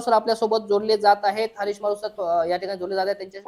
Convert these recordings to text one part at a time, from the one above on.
Sir आपल्यासोबत जोडले जात आहेत. हरीश मारू सर या ठिकाणी जोडले जात आहेत. त्यांच्या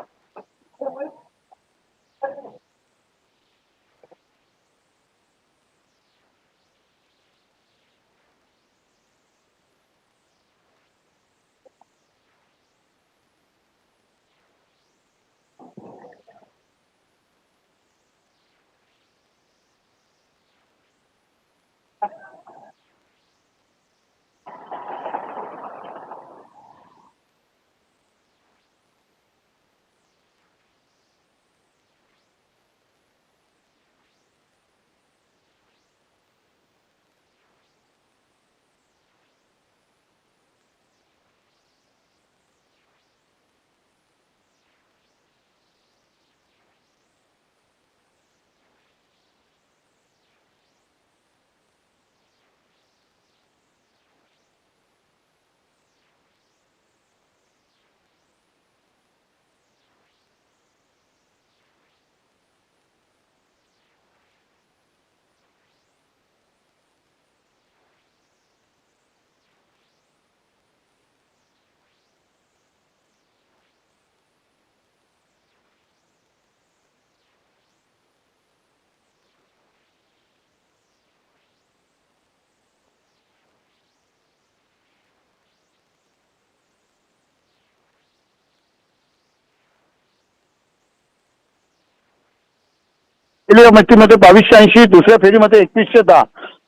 मध्ये 2280, दुसऱ्या फेरीमध्ये 2110.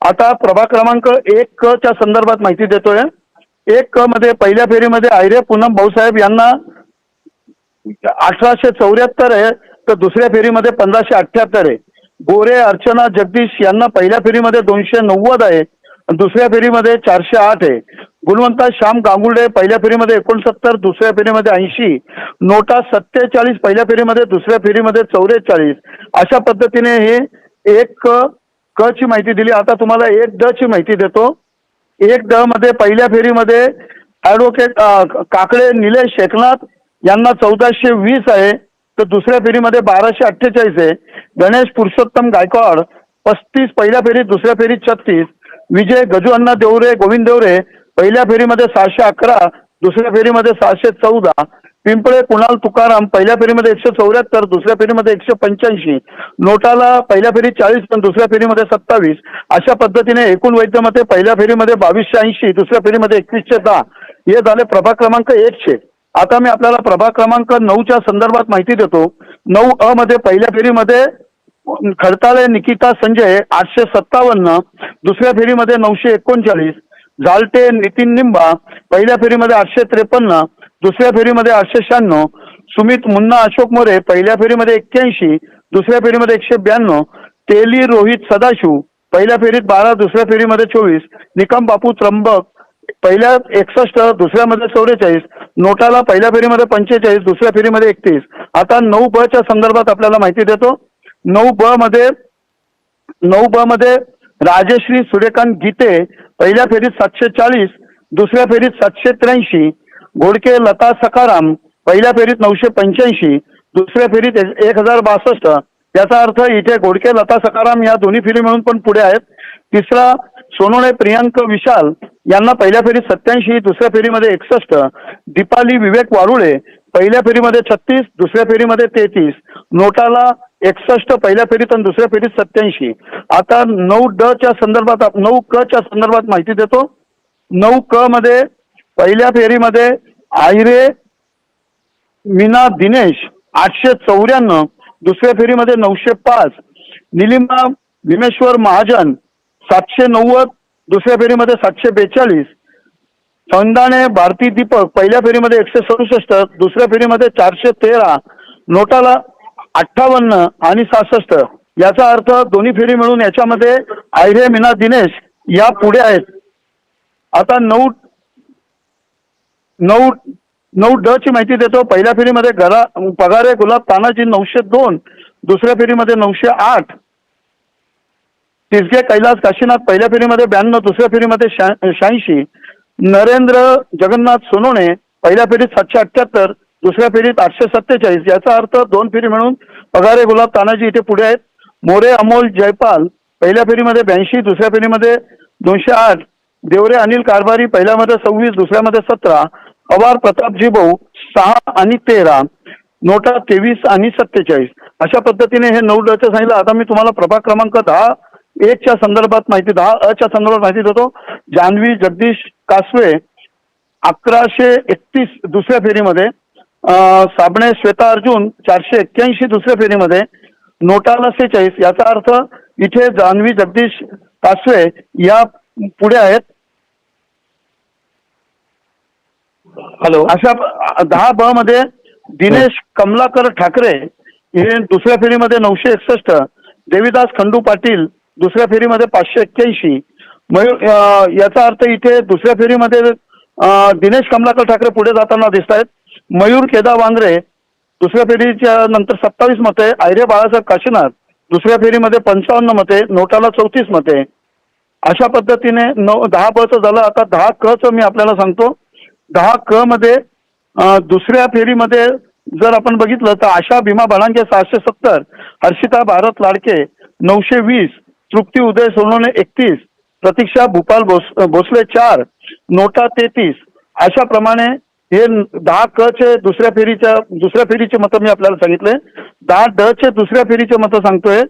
आता प्रभाग क्रमांक 1 च्या संदर्भात माहिती देतोय. 1 मध्ये पहिल्या फेरीमध्ये आयरे पूनम भाऊसाहेब यांना 1874 आहे, तर दुसऱ्या फेरीमध्ये 1578 आहे. गोरे अर्चना जगदीश यांना पहिल्या फेरीमध्ये 290 आहे, दुसऱ्या फेरीमध्ये 408 आहे. गुणवंता श्याम गांगुर्डे पहिल्या फेरीमध्ये 69, दुसऱ्या फेरीमध्ये 80. नोटा 47 पहिल्या फेरीमध्ये, दुसऱ्या फेरीमध्ये 44. अशा पद्धतीने हे 1 क ची माहिती दिली. आता तुम्हाला 1 ड ची माहिती देतो. 1 ड मध्ये पहिल्या फेरीमध्ये ऍडव्होकेट काकडे निलेश एकनाथ यांना 1420 आहे, तर दुसऱ्या फेरीमध्ये 1248 आहे. गणेश पुरुषोत्तम गायकवाड 35 पहिल्या फेरीत, दुसऱ्या फेरीत 36. विजय गजू अण्णा देवरे गोविंद देवरे पहिल्या फेरीमध्ये 611, दुसऱ्या फेरीमध्ये 614. पिंपळे कुणाल तुकाराम पहिल्या फेरीमध्ये 174, दुसऱ्या फेरीमध्ये 185. नोटाला पहिल्या फेरीत 40, पण दुसऱ्या फेरीमध्ये 27. अशा पद्धतीने एकूण वैद्यमते पहिल्या फेरीमध्ये 2280, दुसऱ्या फेरीमध्ये 2110. हे झाले प्रभाग क्रमांक 1 चे. आता मी आपल्याला प्रभाग क्रमांक 9 च्या संदर्भात माहिती देतो. 9 अ मध्ये पहिल्या फेरीमध्ये खडताळे निकिता संजय 857, दुसऱ्या फेरीमध्ये 939. झालटे नितीन निंबा पहिल्या फेरीमध्ये 853, दुसऱ्या फेरीमध्ये 896. सुमित मुन्ना अशोक मोरे पहिल्या फेरीमध्ये 81, दुसऱ्या फेरीमध्ये 192. तेली रोहित सदाशिव पहिल्या फेरीत 12, दुसऱ्या फेरीमध्ये 24. निकम बापू त्र्यंबक पहिल्या 61, दुसऱ्यामध्ये 44. नोटाला पहिल्या फेरीमध्ये 45, दुसऱ्या फेरीमध्ये 31. आता 9 ब च्या संदर्भात आपल्याला माहिती देतो. 9 ब मध्ये राजश्री सूर्यकांत गीते पहिल्या फेरीत 740, दुसऱ्या फेरीत 783. घोडके लता सखाराम पहिल्या फेरीत 985, दुसऱ्या फेरीत 1062. याचा अर्थ इथे घोडके लता सखाराम या दोन्ही फेरी मिळून पण पुढे आहेत. तिसरा सोनोने प्रियांक विशाल यांना पहिल्या फेरीत 87, दुसऱ्या फेरीमध्ये 61. दीपाली विवेक वारुळे पहिल्या फेरीमध्ये 36, दुसऱ्या फेरीमध्ये 33. नोटाला 61 पहिल्या फेरीत आणि दुसऱ्या फेरीत 87. आता 9 ड च्या संदर्भात 9 क च्या संदर्भात माहिती देतो. 9 क मध्ये पहिल्या फेरीमध्ये आयरे मीना दिनेश 894, दुसऱ्या फेरीमध्ये 905. निलिमा भीमेश्वर महाजन 790, दुसऱ्या फेरीमध्ये 742. संदाने भारती दीपक पहिल्या फेरीमध्ये 167, दुसऱ्या फेरीमध्ये 413. नोटाला 58 आणि 66. याचा अर्थ दोन्ही फेरी मिळून याच्यामध्ये आयरे मीना दिनेश या पुढे आहेत. आता 9 ड ची माहिती देतो. पहिल्या फेरीमध्ये पगारे गुलाब तानाजी 902, दुसऱ्या फेरीमध्ये 908. तिसगे कैलास काशीनाथ पहिल्या फेरीमध्ये 92, दुसऱ्या फेरीमध्ये 86. नरेंद्र जगन्नाथ सोनोने पहिल्या फेरीत 778, दुसऱ्या फेरीत 847. याचा अर्थ 2 फेरी मिळून पगारे गुलाब तानाजी इथे पुढे आहेत. मोरे अमोल जयपाल पहिल्या फेरीमध्ये 82, दुसऱ्या फेरीमध्ये 208. देवरे अनिल कारभारी पहिल्यामध्ये 26, दुसऱ्यामध्ये 17. पवार प्रतापजी भाऊ 6 आणि 13, नोटा 23 आणि 47. अशा पद्धतीने हे 9 ड चं सांगितलं. आता मी तुम्हाला प्रभाग क्रमांक 10-1 संदर्भात माहिती, 10 च्या संदर्भात माहिती देतो. जान्हवी जगदीश कासवे 1131 दुसऱ्या फेरीमध्ये, साबणे श्वेता अर्जुन 481 दुसऱ्या फेरीमध्ये, नोटाला 46. याचा अर्थ इथे जान्हवी जगदीश कासवे या पुढे आहेत. हॅलो. अशा 10 ब मध्ये दिनेश कमलाकर ठाकरे हे दुसऱ्या फेरीमध्ये 961, देवीदास खंडू पाटील दुसऱ्या फेरीमध्ये 581. मयूर याचा अर्थ इथे दुसऱ्या फेरीमध्ये दिनेश कमलाकर ठाकरे पुढे जाताना दिसत आहेत. मयूर केदार वांद्रे दुसऱ्या फेरीच्या नंतर 27 मते, आयरे बाळासाहेब काशीनाथ दुसऱ्या फेरीमध्ये 55 मते, नोटाला 34 मते. अशा पद्धतीने 10 ब चं झालं. आता 10 क चं मी आपल्याला सांगतो. 10 क मध्ये दुसऱ्या फेरीमध्ये जर आपण बघितलं तर आशा भीमा बळांके 670, हर्षिता भारत लाडके 920, तृप्ती उदय सोनवणे 31, प्रतीक्षा भूपाल भोसले 4, नोटा 33. अशा प्रमाणे हे 10 क चे दुसऱ्या फेरीचे मतं मी आपल्याला सांगितले. 10 ड चे दुसऱ्या फेरीचे मतं सांगतोय.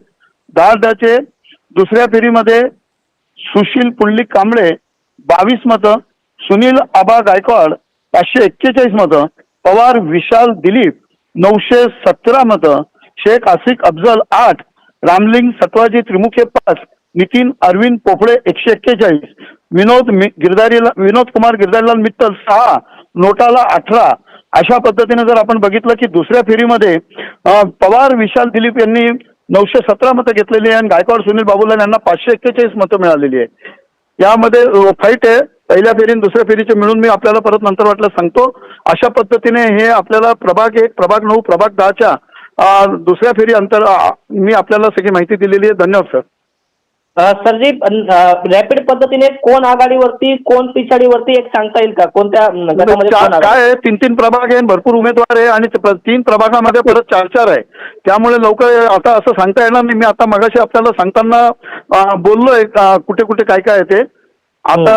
10 ड चे दुसऱ्या फेरीमध्ये सुशील पुंडलिक कांबळे 22 मतं, सुनील आबा गायकवाड 541 मतं, पवार विशाल दिलीप 917 मतं, शेख आसिक अफजल 8, रामलिंग सटवाजी त्रिमुखे 5, नितीन अरविंद पोफळे 141, विनोद कुमार गिरधारीलाल मित्तल 6, नोटाला 18. अशा पद्धतीने जर आपण बघितलं की दुसऱ्या फेरीमध्ये पवार विशाल दिलीप यांनी 917 मतं घेतलेली आहे आणि गायकवाड सुनील बाबूलाल यांना 541 मतं मिळालेली आहे. यामध्ये फाईट आहे पहिल्या फेरी आणि दुसऱ्या फेरीचे मिळून. मी आपल्याला परत नंतर वाटलं सांगतो. अशा पद्धतीने हे आपल्याला प्रभाग 1, प्रभाग 9, प्रभाग 10च्या दुसऱ्या फेरी अंतर मी आपल्याला सगळी माहिती दिलेली आहे. धन्यवाद सर. सरजी, रॅपिड पद्धतीने कोण आघाडीवरती कोण पिछाडीवरती एक सांगता येईल का? कोणत्या गटामध्ये कोण आघाडी? काय आहे, 3-3 प्रभाग आहे, भरपूर उमेदवार आहे आणि 3 प्रभागामध्ये परत 4-4 आहे. त्यामुळे लवकर आता असं सांगता येणार नाही. मी आता मगाशी आपल्याला सांगताना बोललोय कुठे कुठे काय काय आहे ते. आता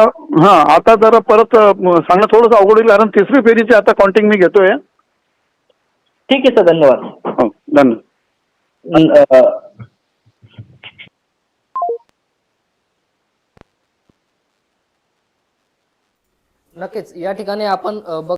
आता जरा परत सांगणं थोडंसं अवघड होईल कारण तिसरी फेरीची आता काउंटिंग मी घेतोय. ठीक आहे सर, धन्यवाद. हो, धन्यवाद. नक्कीच या ठिकाणी आपण